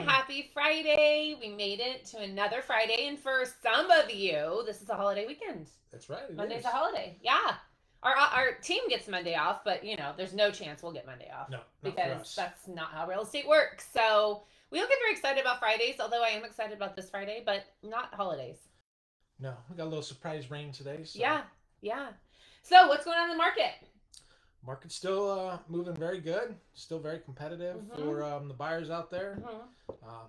Happy Friday. We made it to another Friday. And for some of you, this is a holiday weekend. That's right. Monday's a holiday. Yeah. Our team gets Monday off, but there's no chance we'll get Monday off. No, not for because us. that's not how real estate works. So we don't get very excited about Fridays, although I am excited about this Friday, but not holidays. No, we got a little surprise rain today. So Yeah. Yeah. So what's going on in the market? market's still moving very good. Still very competitive for the buyers out there.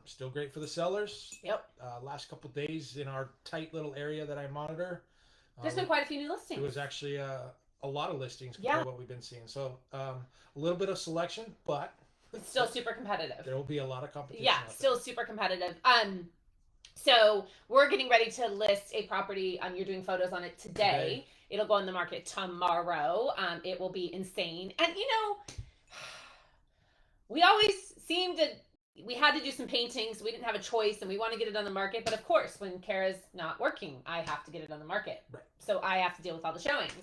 Still great for the sellers. Yep. Last couple days in our tight little area that I monitor, There's been quite a few new listings. It was actually a lot of listings compared to what we've been seeing. So a little bit of selection, but it's still super competitive. There will be a lot of competition. Yeah, still super competitive. So we're getting ready to list a property. You're doing photos on it today. It'll go on the market tomorrow. It will be insane. And we always seemed to, we had to do some paintings. We didn't have a choice and we want to get it on the market. But of course, when Kara's not working, I have to get it on the market. Right. So I have to deal with all the showings.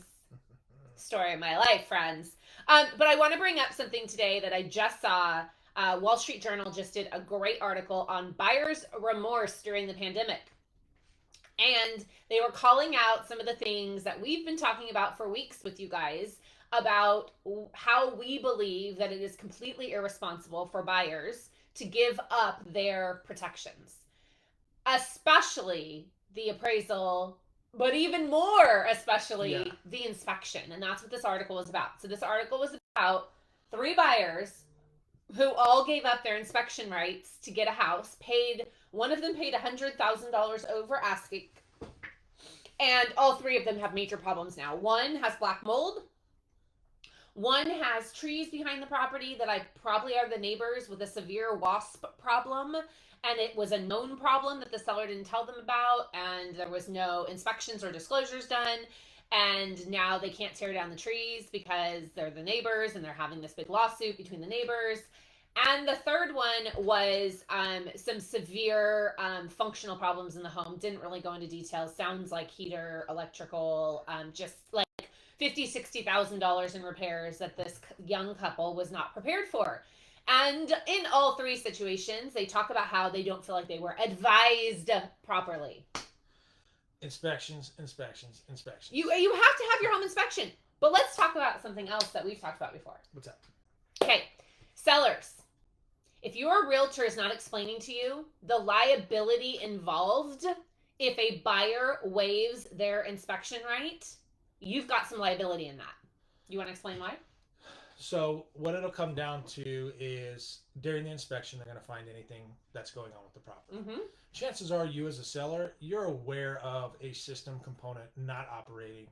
Story of my life, friends. But I want to bring up something today that I just saw. Wall Street Journal just did a great article on buyer's remorse during the pandemic. And they were calling out some of the things that we've been talking about for weeks with you guys about how we believe that it is completely irresponsible for buyers to give up their protections, especially the appraisal, but even more especially the inspection. And that's what this article was about. So this article was about 3 buyers who all gave up their inspection rights to get a house. One of them paid $100,000 over asking, and all 3 of them have major problems now. One has black mold. One has trees behind the property that probably are the neighbors with a severe wasp problem, and it was a known problem that the seller didn't tell them about, and there was no inspections or disclosures done. And now they can't tear down the trees because they're the neighbors and they're having this big lawsuit between the neighbors. And the third one was some severe functional problems in the home. Didn't really go into details. Sounds like heater, electrical, just like $50,000, $60,000 in repairs that this young couple was not prepared for. And in all 3 situations, they talk about how they don't feel like they were advised properly. Inspections, inspections, inspections. You have to have your home inspection. But let's talk about something else that we've talked about before. What's that? Okay, sellers. If your realtor is not explaining to you the liability involved if a buyer waives their inspection right, you've got some liability in that. You want to explain why? So what it'll come down to is during the inspection, they're going to find anything that's going on with the property. Chances are you as a seller, you're aware of a system component not operating,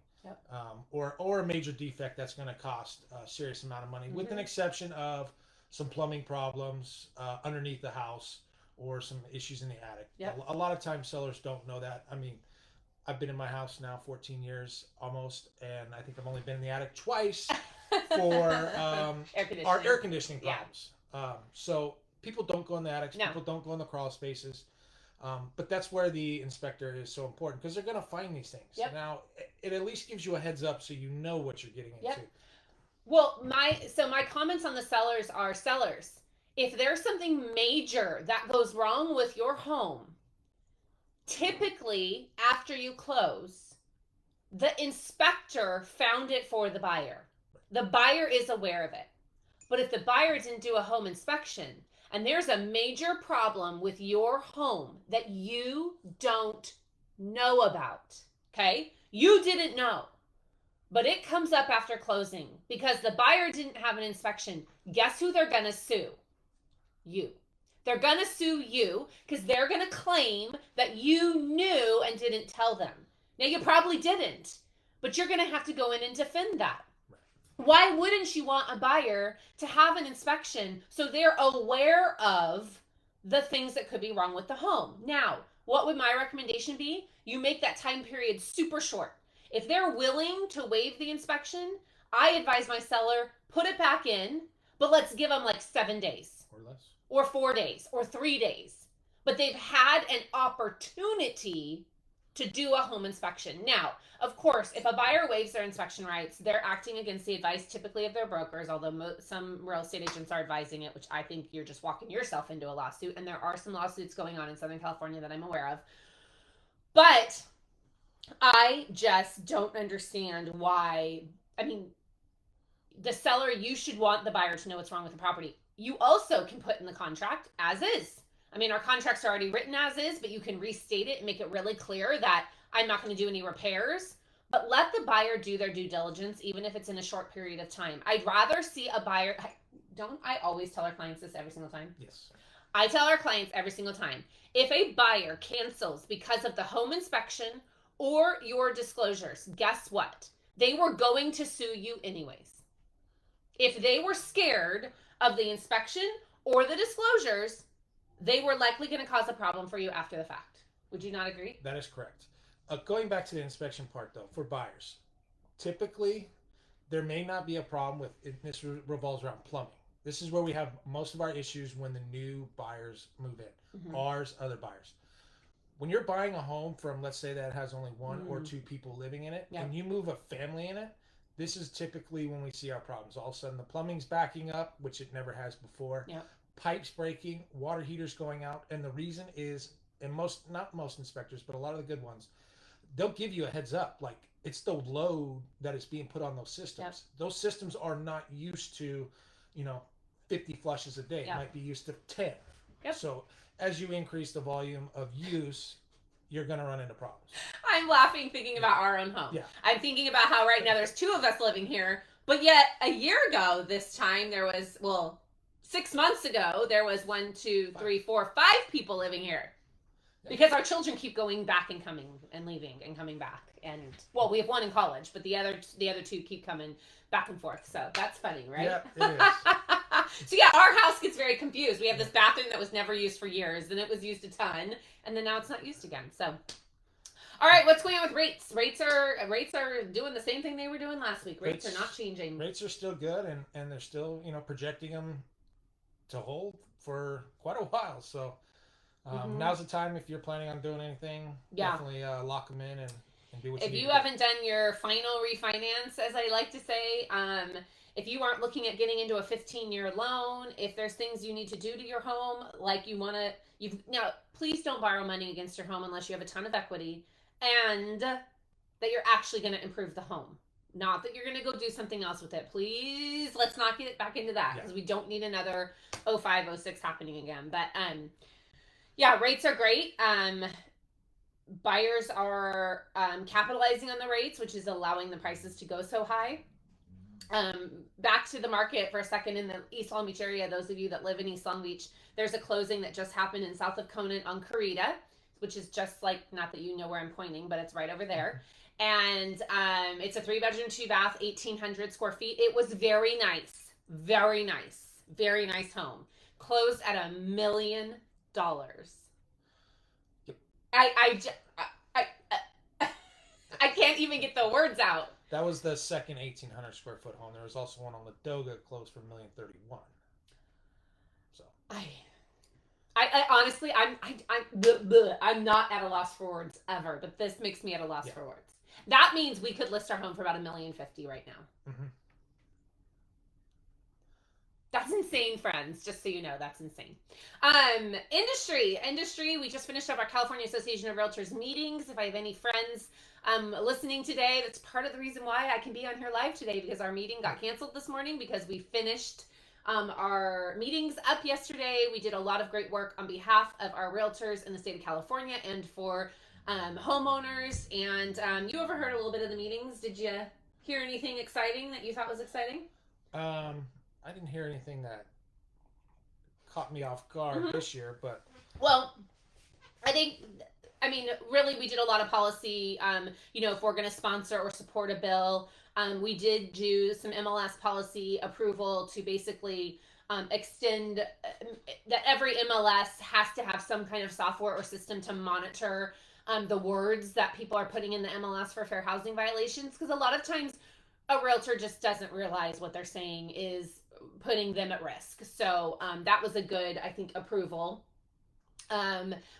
or a major defect that's going to cost a serious amount of money, with an exception of some plumbing problems underneath the house or some issues in the attic. A lot of times sellers don't know that. I mean, I've been in my house now 14 years almost, and I think I've only been in the attic twice for our air conditioning problems. So people don't go in the attics. No. People don't go in the crawl spaces. But that's where the inspector is so important, because they're going to find these things. Now, it at least gives you a heads up so you know what you're getting into. Well, my comments on the sellers are, sellers, if there's something major that goes wrong with your home, typically after you close, the inspector found it for the buyer. The buyer is aware of it. But if the buyer didn't do a home inspection and there's a major problem with your home that you don't know about, okay? You didn't know, but it comes up after closing because the buyer didn't have an inspection. Guess who they're going to sue? You. They're going to sue you because they're going to claim that you knew and didn't tell them. Now, you probably didn't, but you're going to have to go in and defend that. Why wouldn't you want a buyer to have an inspection so they're aware of the things that could be wrong with the home? Now, what would my recommendation be? You make that time period super short. If they're willing to waive the inspection, I advise my seller, put it back in, but let's give them like 7 days. Or less. Or 4 days, or 3 days. But they've had an opportunity to do a home inspection. Now, of course, if a buyer waives their inspection rights, they're acting against the advice typically of their brokers, although some real estate agents are advising it, which I think you're just walking yourself into a lawsuit. And there are some lawsuits going on in Southern California that I'm aware of. But I just don't understand why. I mean, the seller, you should want the buyer to know what's wrong with the property. You also can put in the contract as is. I mean, our contracts are already written as is, but you can restate it and make it really clear that I'm not going to do any repairs. But let the buyer do their due diligence, even if it's in a short period of time. I'd rather see a buyer. Don't I always tell our clients this every single time? Yes. I tell our clients every single time. If a buyer cancels because of the home inspection or your disclosures, guess what? They were going to sue you anyways. If they were scared of the inspection or the disclosures, they were likely going to cause a problem for you after the fact. Would you not agree? That is correct. Going back to the inspection part, though, for buyers, typically there may not be a problem with it. This revolves around plumbing. This is where we have most of our issues when the new buyers move in. Mm-hmm. Ours, other buyers. When you're buying a home from, let's say that it has only one or two people living in it, and you move a family in it, this is typically when we see our problems. All of a sudden the plumbing's backing up, which it never has before. Yep. Pipes breaking, water heaters going out, and the reason is, and not most inspectors, but a lot of the good ones, they'll give you a heads up. Like, it's the load that is being put on those systems. Yep. Those systems are not used to, 50 flushes a day. Yep. It might be used to 10. Yep. So as you increase the volume of use, you're going to run into problems. I'm laughing thinking about our own home. Yeah. I'm thinking about how right now there's 2 of us living here, but yet a year ago this time there was, 6 months ago, there was 1, 2, 3, 4, 5 people living here. Because our children keep going back and coming and leaving and coming back. And, we have 1 in college, but the other 2 keep coming back and forth. So that's funny, right? Yeah, it is. So yeah, our house gets very confused. We have this bathroom that was never used for years, then it was used a ton, and then now it's not used again. So, all right, what's going on with rates? Rates are doing the same thing they were doing last week. Rates are not changing. Rates are still good, and they're still, projecting them to hold for quite a while. So now's the time, if you're planning on doing anything, definitely lock them in and do what you need. If you haven't done your final refinance, as I like to say, if you aren't looking at getting into a 15-year loan, if there's things you need to do to your home, like now please don't borrow money against your home unless you have a ton of equity and that you're actually going to improve the home. Not that you're going to go do something else with it. Please, let's not get back into that because we don't need another 05, 06 happening again. But rates are great. Buyers are capitalizing on the rates, which is allowing the prices to go so high. Back to the market for a second in the East Long Beach area. Those of you that live in East Long Beach, there's a closing that just happened in south of Conant on Carita, which is just like, not that you know where I'm pointing, but it's right over there. And it's a 3-bedroom, 2-bath, 1,800 square feet. It was very nice, very nice home. Closed at $1 million. Yep. I can't even get the words out. That was the second 1,800 square foot home. There was also one on Ladoga closed for $1,031,000. So I honestly, I'm not at a loss for words ever, but this makes me at a loss for words. That means we could list our home for about $1,050,000 right now. Mm-hmm. That's insane, friends. Just so you know, that's insane. Industry. We just finished up our California Association of Realtors meetings. If I have any friends listening today, that's part of the reason why I can be on here live today, because our meeting got canceled this morning because we finished our meetings up yesterday. We did a lot of great work on behalf of our realtors in the state of California and for homeowners. And you overheard a little bit of the meetings. Did you hear anything exciting that you thought was exciting? I didn't hear anything that caught me off guard this year, but... Well, really, we did a lot of policy, if we're going to sponsor or support a bill. We did do some MLS policy approval to basically extend that every MLS has to have some kind of software or system to monitor the words that people are putting in the MLS for fair housing violations, because a lot of times a realtor just doesn't realize what they're saying is putting them at risk. So that was a good, I think, approval.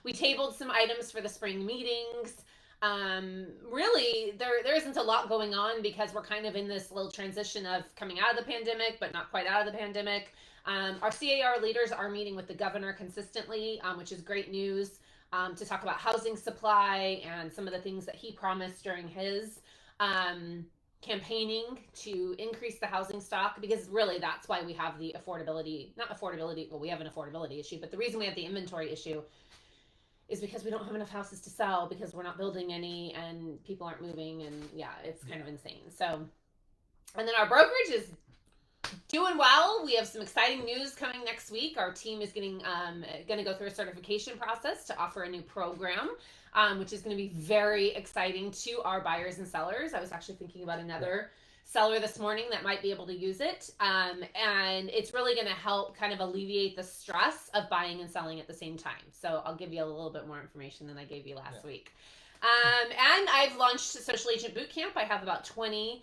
We tabled some items for the spring meetings. Really, there isn't a lot going on because we're kind of in this little transition of coming out of the pandemic, but not quite out of the pandemic. Our CAR leaders are meeting with the governor consistently, which is great news, to talk about housing supply and some of the things that he promised during his campaigning to increase the housing stock, because really that's why we have the we have an affordability issue, but the reason we have the inventory issue is because we don't have enough houses to sell because we're not building any and people aren't moving, and it's kind of insane. So, and then our brokerage is doing well. We have some exciting news coming next week. Our team is going to go through a certification process to offer a new program, which is going to be very exciting to our buyers and sellers. I was actually thinking about another seller this morning that might be able to use it. And it's really going to help kind of alleviate the stress of buying and selling at the same time. So I'll give you a little bit more information than I gave you last week. And I've launched Social Agent Bootcamp. I have about 20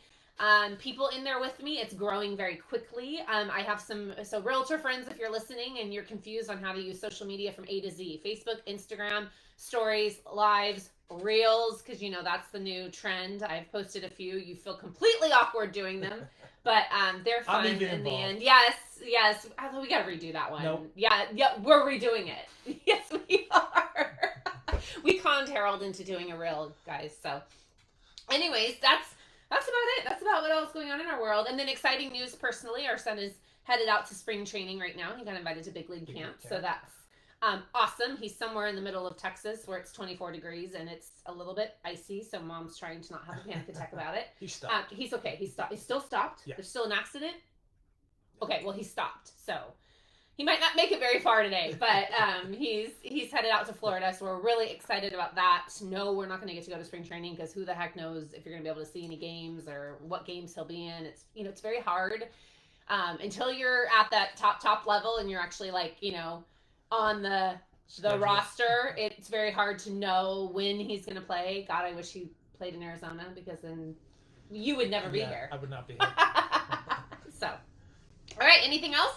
people in there with me. It's growing very quickly. I have so realtor friends, if you're listening and you're confused on how to use social media from A to Z, Facebook, Instagram, stories, lives, reels, because that's the new trend. I've posted a few. You feel completely awkward doing them, but they're fun in the end. Yes. Although we got to redo that one. Nope. Yeah, we're redoing it. Yes, we are. We conned Harold into doing a reel, guys. So anyways, that's about it. That's about what else is going on in our world. And then exciting news personally, our son is headed out to spring training right now. He got invited to big league camp. So that's awesome. He's somewhere in the middle of Texas where it's 24 degrees and it's a little bit icy. So mom's trying to not have a panic attack about it. He stopped. He's okay. He's still stopped. Yeah. There's still an accident. Okay. Well, he stopped. So he might not make it very far today, but he's headed out to Florida, so we're really excited about that. No, we're not going to get to go to spring training because who the heck knows if you're going to be able to see any games or what games he'll be in. It's it's very hard until you're at that top level and you're actually on the roster. It's very hard to know when he's going to play. God, I wish he played in Arizona because then you would never be here. I would not be here. So, all right, anything else?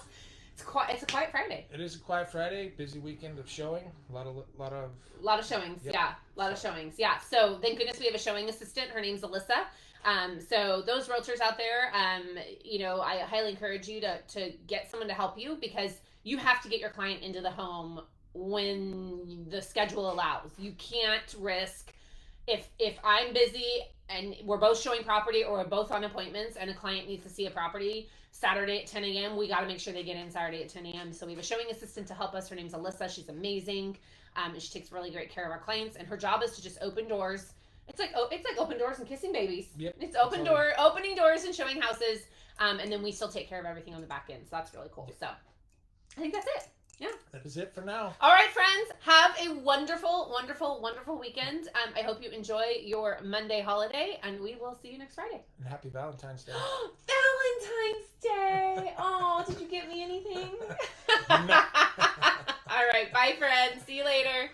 It's a quiet Friday. It is a quiet Friday. Busy weekend of showing. A lot of showings. Yep. Yeah, a lot of showings. Yeah. So thank goodness we have a showing assistant. Her name's Alyssa. So those realtors out there, I highly encourage you to get someone to help you, because you have to get your client into the home when the schedule allows. You can't risk if I'm busy and we're both showing property or we're both on appointments and a client needs to see a property Saturday at 10 a.m., we got to make sure they get in Saturday at 10 a.m. So we have a showing assistant to help us. Her name's Alyssa. She's amazing. And she takes really great care of our clients. And her job is to just open doors. It's like open doors and kissing babies. Yep. It's opening doors and showing houses. And then we still take care of everything on the back end. So that's really cool. Yep. So I think that's it. Yeah. That is it for now. All right, friends. Have a wonderful, wonderful, wonderful weekend. I hope you enjoy your Monday holiday, and we will see you next Friday. And happy Valentine's Day. Valentine's Day. Oh, did you get me anything? No. All right. Bye, friends. See you later.